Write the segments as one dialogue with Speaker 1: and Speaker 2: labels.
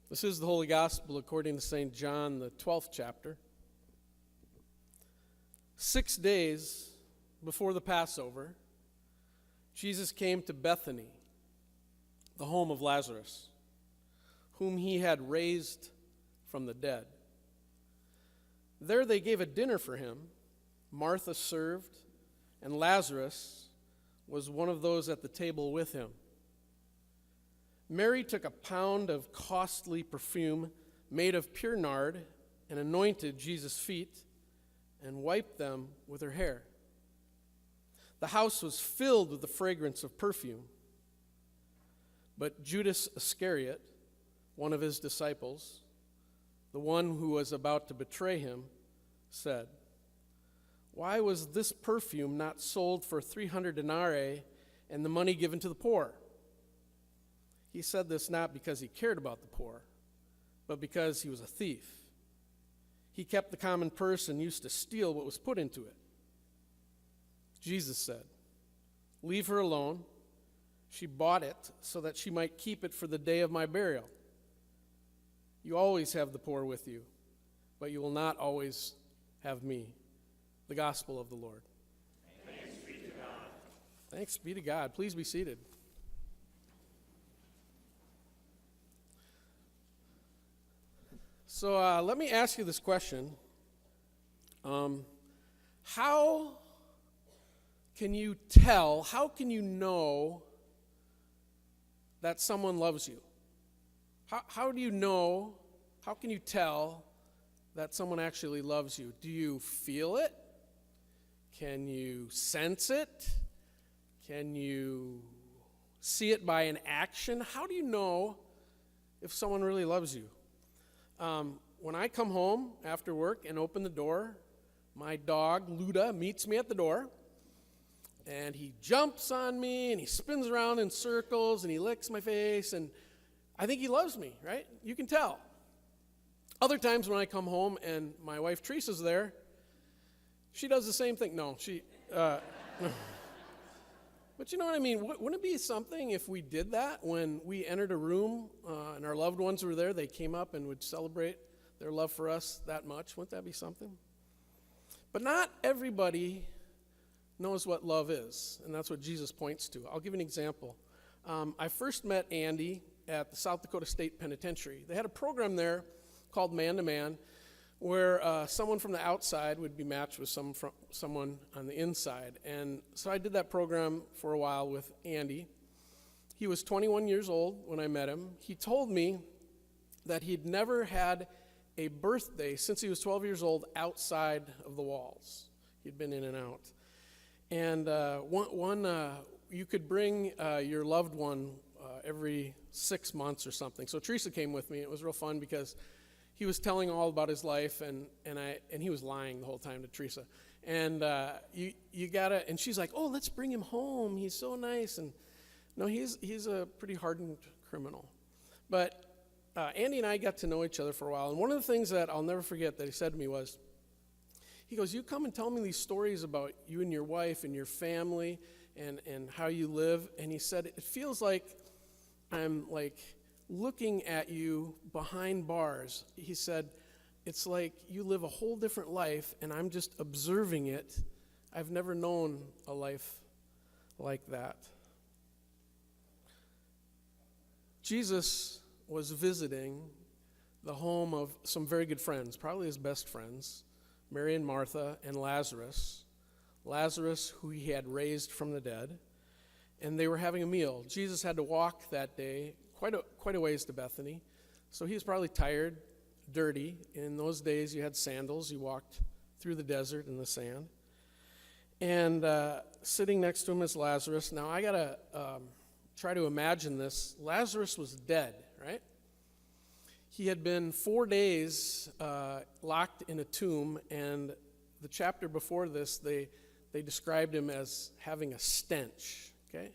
Speaker 1: This is the Holy Gospel according to St. John, the 12th chapter. 6 days before the Passover, Jesus came to Bethany, the home of Lazarus, whom he had raised from the dead. There they gave a dinner for him. Martha served, and Lazarus was one of those at the table with him. Mary took a pound of costly perfume made of pure nard and anointed Jesus' feet and wiped them with her hair. The house was filled with the fragrance of perfume. But Judas Iscariot, one of his disciples, the one who was about to betray him, said, "Why was this perfume not sold for 300 denarii and the money given to the poor?" He said this not because he cared about the poor, but because he was a thief. He kept the common purse and used to steal what was put into it. Jesus said, "Leave her alone. She bought it so that she might keep it for the day of my burial. You always have the poor with you, but you will not always have me." The gospel of the Lord.
Speaker 2: Thanks be to God.
Speaker 1: Thanks be to God. Please be seated. So let me ask you this question. How can you tell, how can you know that someone loves you? How do you know, how can you tell that someone actually loves you? Do you feel it? Can you sense it? Can you see it by an action? How do you know if someone really loves you? When I come home after work and open the door, my dog, Luda, meets me at the door, and he jumps on me, and he spins around in circles, and he licks my face, and I think he loves me, right? You can tell. Other times when I come home and my wife Teresa's there, she does the same thing. No, but you know what I mean? Wouldn't it be something if we did that when we entered a room and our loved ones were there, they came up and would celebrate their love for us that much? Wouldn't that be something? But not everybody knows what love is, and that's what Jesus points to. I'll give you an example. I first met Andy at the South Dakota State Penitentiary. They had a program there called Man to Man, where someone from the outside would be matched with someone on the inside. And so I did that program for a while with Andy. He was 21 years old when I met him. He told me that he'd never had a birthday since he was 12 years old outside of the walls. He'd been in and out. And you could bring your loved one every 6 months or something. So Teresa came with me. It was real fun because he was telling all about his life, and he was lying the whole time to Teresa. And you gotta, and she's like, "Oh, let's bring him home. He's so nice." And no, he's a pretty hardened criminal. But Andy and I got to know each other for a while. And one of the things that I'll never forget that he said to me was, he goes, "You come and tell me these stories about you and your wife and your family and how you live." And he said, "It feels like I'm like looking at you behind bars." He said, "It's like you live a whole different life and I'm just observing it. I've never known a life like that." Jesus was visiting the home of some very good friends, probably his best friends, Mary and Martha and Lazarus. Lazarus, who he had raised from the dead, and they were having a meal. Jesus had to walk that day quite a ways to Bethany, so he was probably tired, dirty. In those days, you had sandals. You walked through the desert in the sand. And sitting next to him is Lazarus. Now, I got to try to imagine this. Lazarus was dead, right? He had been 4 days locked in a tomb, and the chapter before this, they described him as having a stench, okay?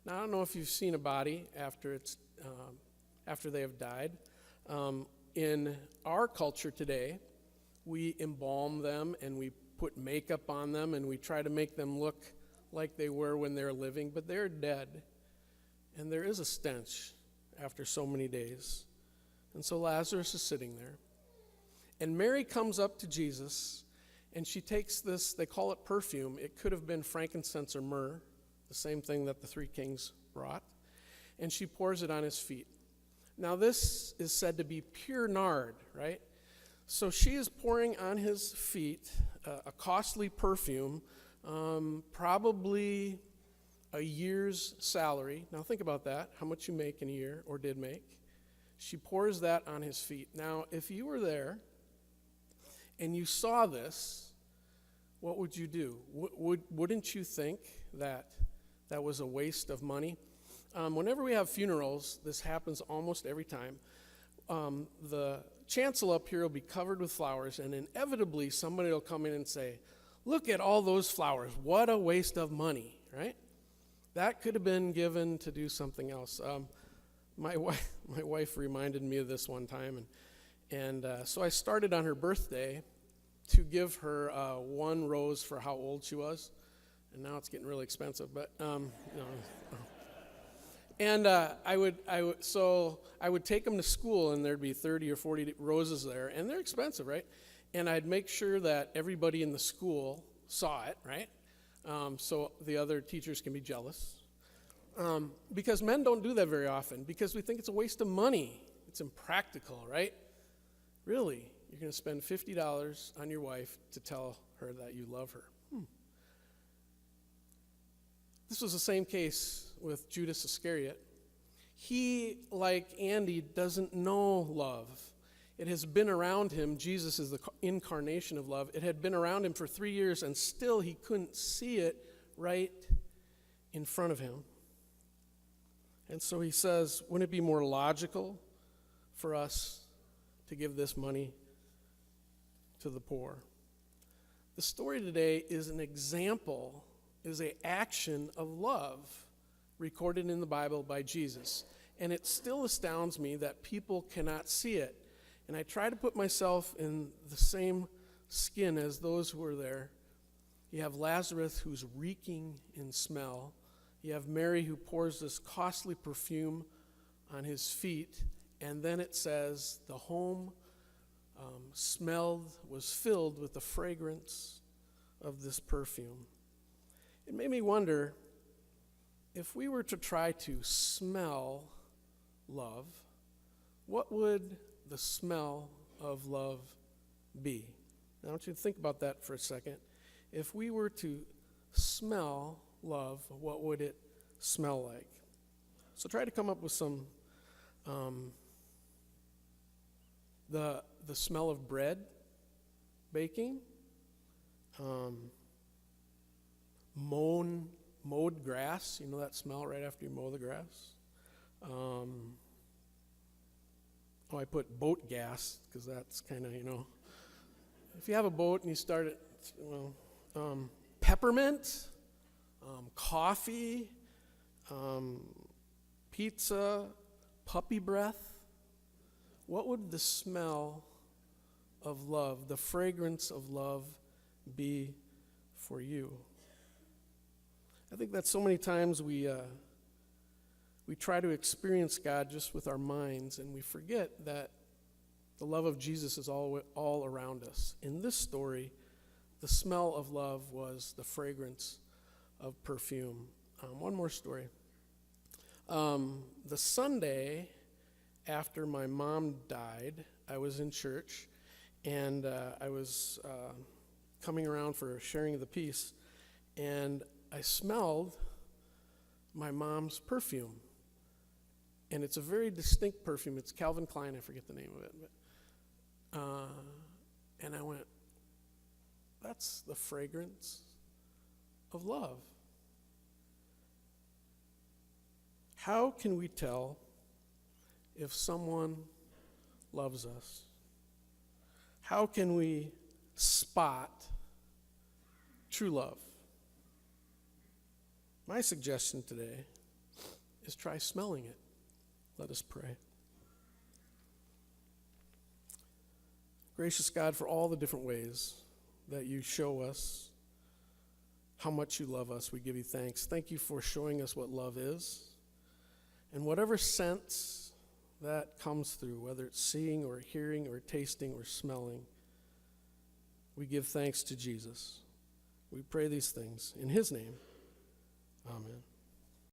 Speaker 1: Now, I don't know if you've seen a body after they have died. In our culture today, we embalm them and we put makeup on them and we try to make them look like they were when they're living, but they're dead. And there is a stench after so many days. And so Lazarus is sitting there. And Mary comes up to Jesus, and she takes this, they call it perfume. It could have been frankincense or myrrh, the same thing that the three kings brought. And she pours it on his feet. Now this is said to be pure nard, right? So she is pouring on his feet a costly perfume, probably a year's salary. Now think about that, how much you make in a year or did make. She pours that on his feet. Now, if you were there and you saw this, what would you do? Wouldn't you think that that was a waste of money? Whenever we have funerals, this happens almost every time. The chancel up here will be covered with flowers, and inevitably somebody will come in and say, "Look at all those flowers. What a waste of money," right? That could have been given to do something else. My wife reminded me of this one time, and so I started on her birthday to give her one rose for how old she was, and now it's getting really expensive. But and I would take them to school, and there'd be 30 or 40 roses there, and they're expensive, right? And I'd make sure that everybody in the school saw it, right? So the other teachers can be jealous. Because men don't do that very often, because we think it's a waste of money. It's impractical, right? Really, you're going to spend $50 on your wife to tell her that you love her. This was the same case with Judas Iscariot. He, like Andy, doesn't know love. It has been around him. Jesus is the incarnation of love. It had been around him for 3 years, and still he couldn't see it right in front of him. And so he says, wouldn't it be more logical for us to give this money to the poor? The story today is an example, is an action of love recorded in the Bible by Jesus. And it still astounds me that people cannot see it. And I try to put myself in the same skin as those who were there. You have Lazarus, who's reeking in smell. You have Mary, who pours this costly perfume on his feet. And then it says the home was filled with the fragrance of this perfume. It made me wonder, if we were to try to smell love, what would the smell of love be? Now, I want you to think about that for a second. If we were to smell love, what would it smell like? So try to come up with some, the smell of bread baking, mowed grass, you know that smell right after you mow the grass? I put boat gas, because that's kind of, if you have a boat and you start it, peppermint, coffee, pizza, puppy breath. What would the smell of love, the fragrance of love, be for you? I think that so many times we try to experience God just with our minds, and we forget that the love of Jesus is all around us. In this story, the smell of love was the fragrance of perfume. One more story. The Sunday after my mom died, I was in church, and I was coming around for sharing of the peace, and I smelled my mom's perfume. And it's a very distinct perfume. It's Calvin Klein. I forget the name of it. But, and I went, that's the fragrance of love. How can we tell if someone loves us? How can we spot true love? My suggestion today is try smelling it. Let us pray. Gracious God, for all the different ways that you show us how much you love us, we give you thanks. Thank you for showing us what love is. And whatever sense that comes through, whether it's seeing or hearing or tasting or smelling, we give thanks to Jesus. We pray these things in his name. Amen.